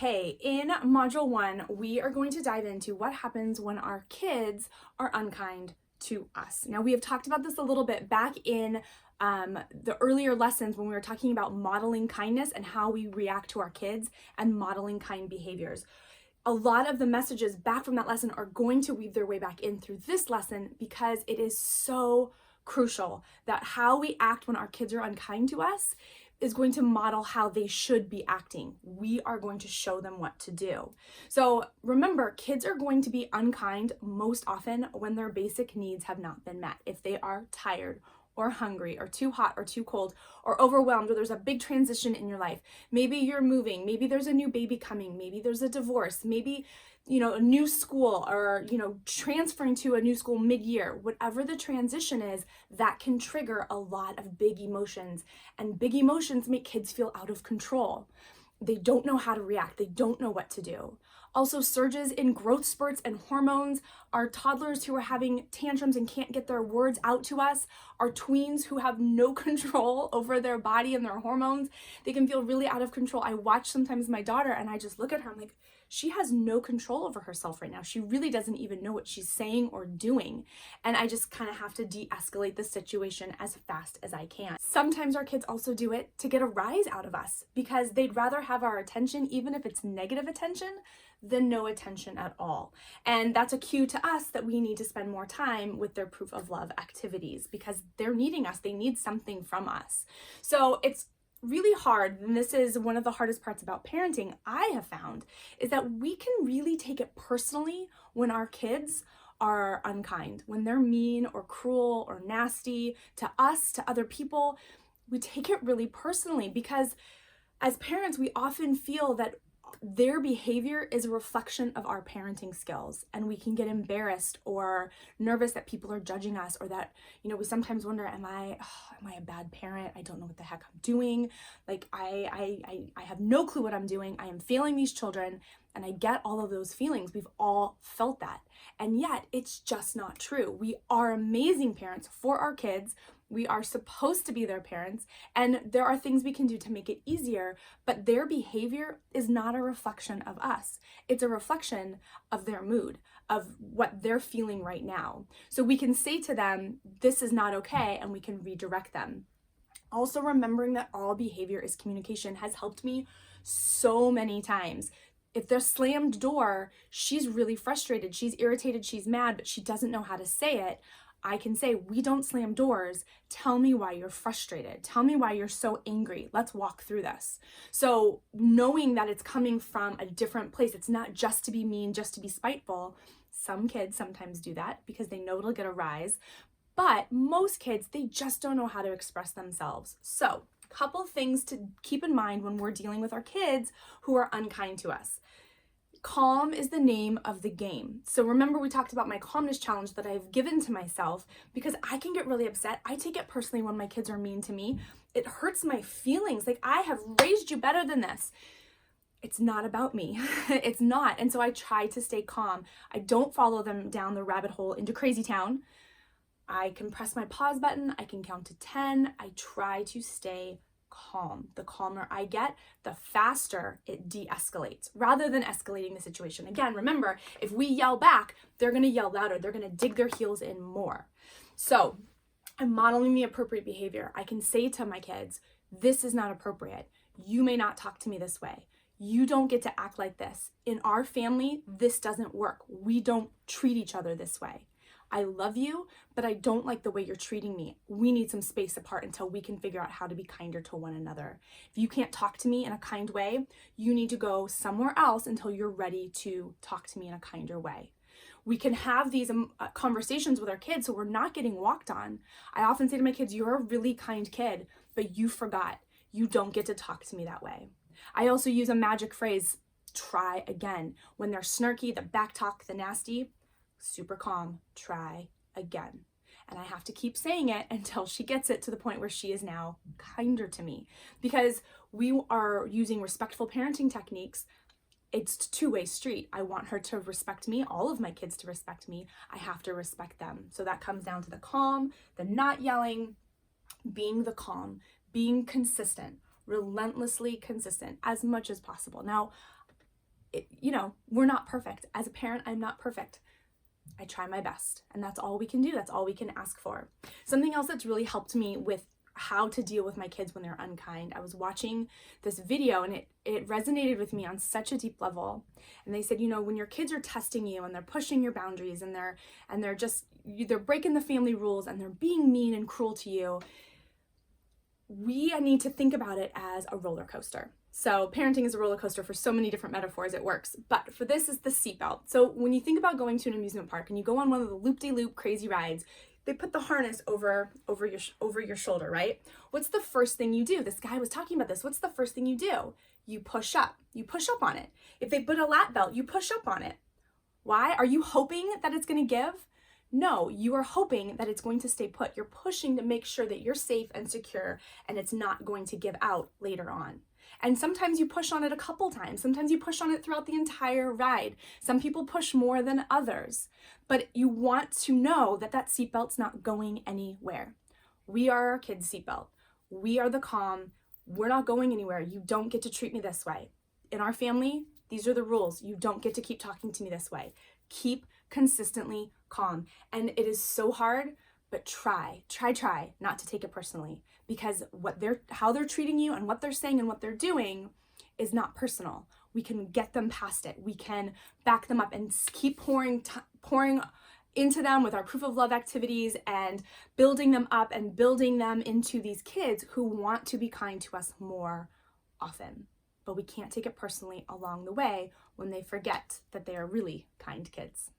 Okay, in module 1, we are going to dive into what happens when our kids are unkind to us. Now, we have talked about this a little bit back in the earlier lessons when we were talking about modeling kindness and how we react to our kids and modeling kind behaviors. A lot of the messages back from that lesson are going to weave their way back in through this lesson because it is so crucial that how we act when our kids are unkind to us is going to model how they should be acting. We are going to show them what to do. So remember, kids are going to be unkind most often when their basic needs have not been met. If they are tired or hungry or too hot or too cold or overwhelmed, or there's a big transition in your life. Maybe you're moving, maybe there's a new baby coming, maybe there's a divorce, maybe a new school, or transferring to a new school mid-year. Whatever the transition is, that can trigger a lot of big emotions, and big emotions make kids feel out of control. They don't know how to react. They don't know what to do. Also, surges in growth spurts and hormones, our toddlers who are having tantrums and can't get their words out to us, our tweens who have no control over their body and their hormones. They can feel really out of control. I watch sometimes my daughter and I just look at her, I'm like, she has no control over herself right now. She really doesn't even know what she's saying or doing. And I just kind of have to de-escalate the situation as fast as I can. Sometimes our kids also do it to get a rise out of us because they'd rather have our attention, even if it's negative attention, than no attention at all. And that's a cue to us that we need to spend more time with their proof of love activities because they're needing us. They need something from us. So it's really hard, and this is one of the hardest parts about parenting I have found, is that we can really take it personally when our kids are unkind, when they're mean or cruel or nasty to us, to other people. We take it really personally because as parents, we often feel that their behavior is a reflection of our parenting skills, and we can get embarrassed or nervous that people are judging us, or that we sometimes wonder, am I a bad parent? I don't know what the heck I'm doing. Like I have no clue what I'm doing. I am failing these children. And I get all of those feelings. We've all felt that. And yet it's just not true. We are amazing parents for our kids. We are supposed to be their parents, and there are things we can do to make it easier, but their behavior is not a reflection of us. It's a reflection of their mood, of what they're feeling right now. So we can say to them, this is not okay, and we can redirect them. Also, remembering that all behavior is communication has helped me so many times. If there's a slammed door, she's really frustrated, she's irritated, she's mad, but she doesn't know how to say it. I can say, we don't slam doors. Tell me why you're frustrated. Tell me why you're so angry. Let's walk through this. So knowing that it's coming from a different place, it's not just to be mean, just to be spiteful. Some kids sometimes do that because they know it'll get a rise. But most kids, they just don't know how to express themselves. So a couple things to keep in mind when we're dealing with our kids who are unkind to us. Calm is the name of the game. So remember, we talked about my calmness challenge that I've given to myself because I can get really upset. I take it personally when my kids are mean to me. It hurts my feelings. Like, I have raised you better than this. It's not about me. It's not. And so I try to stay calm. I don't follow them down the rabbit hole into crazy town. I can press my pause button. I can count to 10. I try to stay calm. The calmer I get, the faster it de-escalates rather than escalating the situation. Again, remember, if we yell back, they're going to yell louder. They're going to dig their heels in more. So I'm modeling the appropriate behavior. I can say to my kids, this is not appropriate. You may not talk to me this way. You don't get to act like this. In our family, this doesn't work. We don't treat each other this way. I love you, but I don't like the way you're treating me. We need some space apart until we can figure out how to be kinder to one another. If you can't talk to me in a kind way, you need to go somewhere else until you're ready to talk to me in a kinder way. We can have these conversations with our kids so we're not getting walked on. I often say to my kids, you're a really kind kid, but you forgot. You don't get to talk to me that way. I also use a magic phrase, try again. When they're snarky, the back talk, the nasty, super calm, try again. And I have to keep saying it until she gets it to the point where she is now kinder to me. Because we are using respectful parenting techniques, it's a two-way street. I want her to respect me, all of my kids to respect me. I have to respect them. So that comes down to the calm, the not yelling, being the calm, being consistent, relentlessly consistent as much as possible. Now, we're not perfect. As a parent, I'm not perfect. I try my best, and that's all we can do. That's all we can ask for. Something else that's really helped me with how to deal with my kids when they're unkind. I was watching this video and it resonated with me on such a deep level. And they said, when your kids are testing you and they're pushing your boundaries and they're breaking the family rules and they're being mean and cruel to you, we need to think about it as a roller coaster. So parenting is a roller coaster. For so many different metaphors it works, but for this is the seatbelt. So when you think about going to an amusement park and you go on one of the loop-de-loop crazy rides, they put the harness over your shoulder, right? What's the first thing you do? This guy was talking about this. What's the first thing you do? You push up. You push up on it. If they put a lap belt, you push up on it. Why? Are you hoping that it's going to give? No, you are hoping that it's going to stay put. You're pushing to make sure that you're safe and secure and it's not going to give out later on. And sometimes you push on it a couple times. Sometimes you push on it throughout the entire ride. Some people push more than others. But you want to know that that seatbelt's not going anywhere. We are our kids' seatbelt. We are the calm. We're not going anywhere. You don't get to treat me this way. In our family, these are the rules. You don't get to keep talking to me this way. Keep consistently calm. And it is so hard, but try not to take it personally, because how they're treating you and what they're saying and what they're doing is not personal. We can get them past it. We can back them up and keep pouring into them with our proof of love activities and building them up and building them into these kids who want to be kind to us more often. But we can't take it personally along the way when they forget that they are really kind kids.